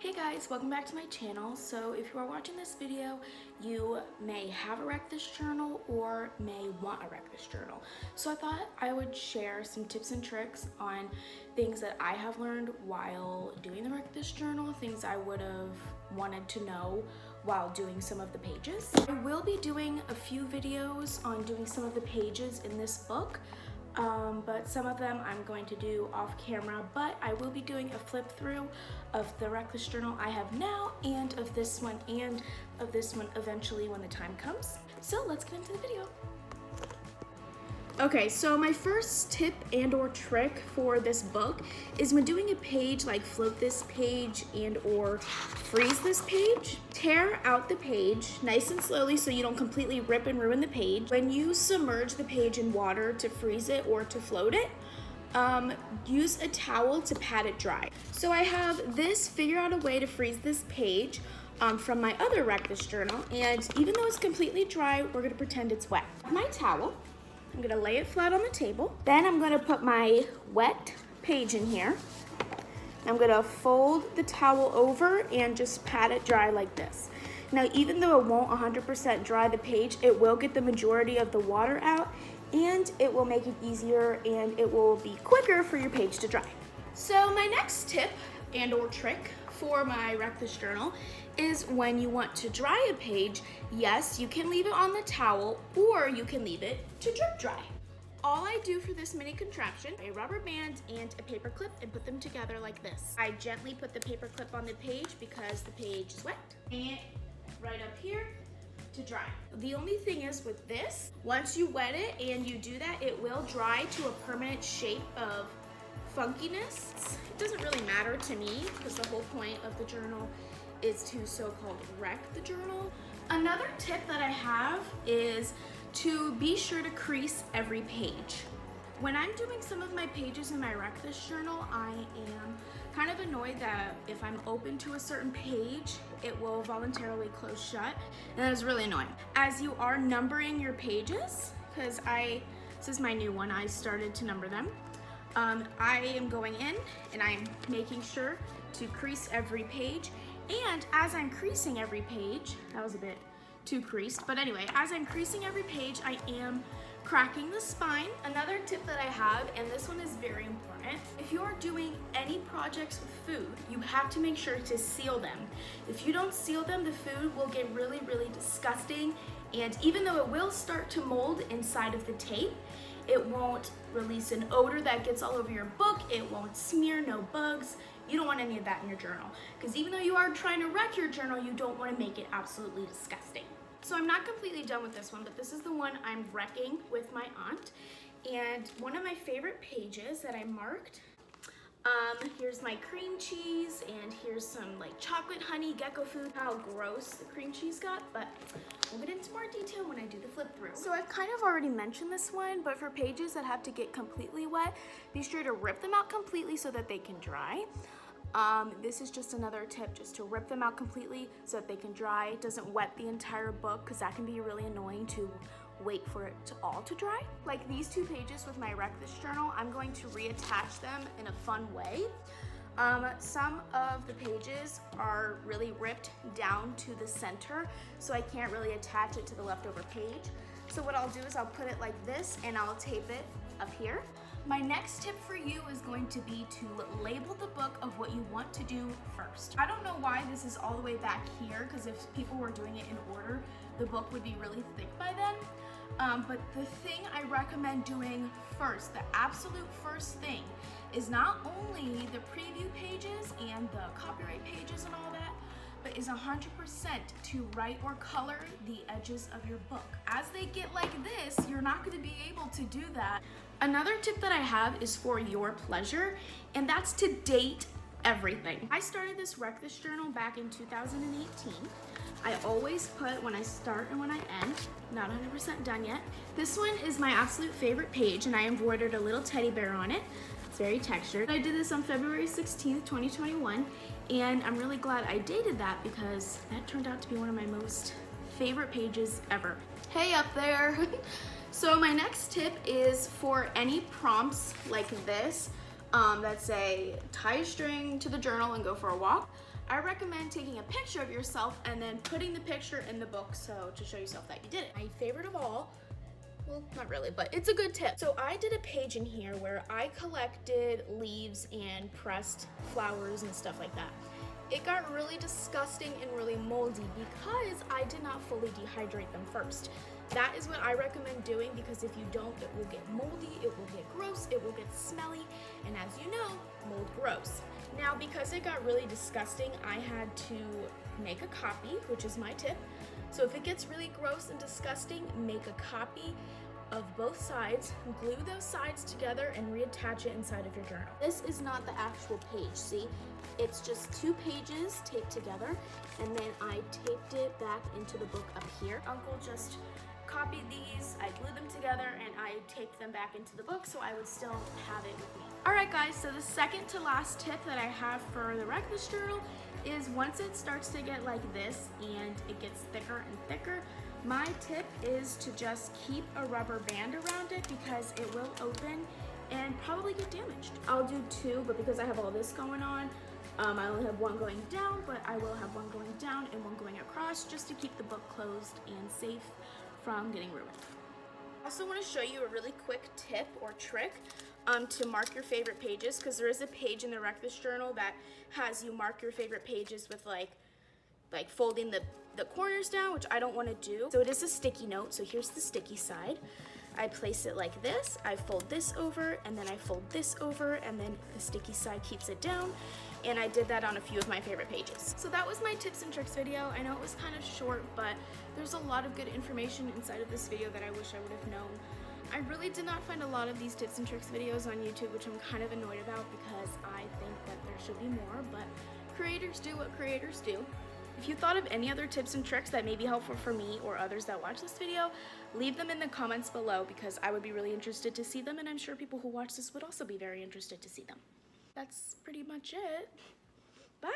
Hey guys, welcome back to my channel. So if you are watching this video, you may have a wreck this journal or may want a wreck this journal. So I thought I would share some tips and tricks on things that I have learned while doing the wreck this journal, things I would have wanted to know while doing some of the pages. I will be doing a few videos on doing some of the pages in this book. But some of them I'm going to do off camera, but I will be doing a flip through of the Reckless journal I have now and of this one eventually when the time comes. So let's get into the video. Okay, so my first tip and or trick for this book is when doing a page, like float this page and or freeze this page, tear out the page nice and slowly so you don't completely rip and ruin the page. When you submerge the page in water to freeze it or to float it, use a towel to pat it dry. So I have this figure out a way to freeze this page from my other Reckless journal, and even though it's completely dry, we're gonna pretend it's wet. My towel, I'm gonna lay it flat on the table. Then I'm gonna put my wet page in here. I'm gonna fold the towel over and just pat it dry like this. Now, even though it won't 100% dry the page, it will get the majority of the water out and it will make it easier and it will be quicker for your page to dry. So my next tip and or trick for my Reckless journal is when you want to dry a page, yes, you can leave it on the towel or you can leave it to drip dry. All I do for this mini contraption, a rubber band and a paper clip, and put them together like this. I gently put the paper clip on the page because the page is wet, and right up here to dry. The only thing is with this, once you wet it and you do that, it will dry to a permanent shape of funkiness. It doesn't really matter to me because the whole point of the journal is to so-called wreck the journal. Another tip that I have is to be sure to crease every page. When I'm doing some of my pages in my Reckless journal, I am kind of annoyed that if I'm open to a certain page, it will voluntarily close shut, and that is really annoying. As you are numbering your pages, because this is my new one, I started to number them, I am going in and I'm making sure to crease every page. And as I'm creasing every page, that was a bit too creased, but anyway, as I'm creasing every page, I am cracking the spine. Another tip that I have, and this one is very important, if you're doing any projects with food, you have to make sure to seal them. If you don't seal them, the food will get really, really disgusting, and even though it will start to mold inside of the tape, it won't release an odor that gets all over your book, it won't smear, no bugs. You don't want any of that in your journal, because even though you are trying to wreck your journal, you don't want to make it absolutely disgusting. So I'm not completely done with this one, but this is the one I'm wrecking with my aunt. And one of my favorite pages that I marked, here's my cream cheese, and here's some like chocolate honey gecko food. How gross the cream cheese got, but we'll get into more detail when I do the flip through. So I've kind of already mentioned this one, but for pages that have to get completely wet, be sure to rip them out completely so that they can dry. This is just another tip, just to rip them out completely so that they can dry. It doesn't wet the entire book because that can be really annoying to wait for it to all to dry. Like these two pages with my Reckless journal, I'm going to reattach them in a fun way. Some of the pages are really ripped down to the center, so I can't really attach it to the leftover page. So what I'll do is I'll put it like this and I'll tape it up here. My next tip for you is going to be to label the book of what you want to do first. I don't know why this is all the way back here, because if people were doing it in order, the book would be really thick by then. But the thing I recommend doing first, the absolute first thing, is not only the preview pages and the copyright pages and all that, but is 100% to write or color the edges of your book. As they get like this, you're not going to be able to do that. Another tip that I have is for your pleasure, and that's to date everything. I started this Reckless journal back in 2018. I always put when I start and when I end, not 100% done yet. This one is my absolute favorite page, and I embroidered a little teddy bear on it. It's very textured. I did this on February 16th, 2021, and I'm really glad I dated that because that turned out to be one of my most favorite pages ever. Hey up there! So my next tip is for any prompts like this that say tie a string to the journal and go for a walk. I recommend taking a picture of yourself and then putting the picture in the book so to show yourself that you did it. My favorite of all, well, not really, but it's a good tip. So I did a page in here where I collected leaves and pressed flowers and stuff like that. It got really disgusting and really moldy because I did not fully dehydrate them first. That is what I recommend doing, because if you don't, it will get moldy, it will get gross, it will get smelly, and as you know, mold grows. Now, because it got really disgusting, I had to make a copy, which is my tip. So if it gets really gross and disgusting, make a copy of both sides, glue those sides together, and reattach it inside of your journal. This is not the actual page, see? It's just 2 pages taped together, and then I taped it back into the book up here. Uncle just copied these, I glued them together, and I taped them back into the book so I would still have it with me. Alright guys, so the second to last tip that I have for the Reckless journal is once it starts to get like this and it gets thicker and thicker, my tip is to just keep a rubber band around it because it will open and probably get damaged. I'll do 2, but because I have all this going on, I only have 1 going down, but I will have 1 going down and 1 going across just to keep the book closed and safe from getting ruined. I also want to show you a really quick tip or trick to mark your favorite pages, because there is a page in the Reckless journal that has you mark your favorite pages with like folding the corners down, which I don't want to do. So it is a sticky note, so here's the sticky side. I place it like this, I fold this over, and then I fold this over, and then the sticky side keeps it down. And I did that on a few of my favorite pages. So that was my tips and tricks video. I know it was kind of short, but there's a lot of good information inside of this video that I wish I would have known. I really did not find a lot of these tips and tricks videos on YouTube, which I'm kind of annoyed about because I think that there should be more, but creators do what creators do. If you thought of any other tips and tricks that may be helpful for me or others that watch this video, leave them in the comments below because I would be really interested to see them, and I'm sure people who watch this would also be very interested to see them. That's pretty much it. Bye!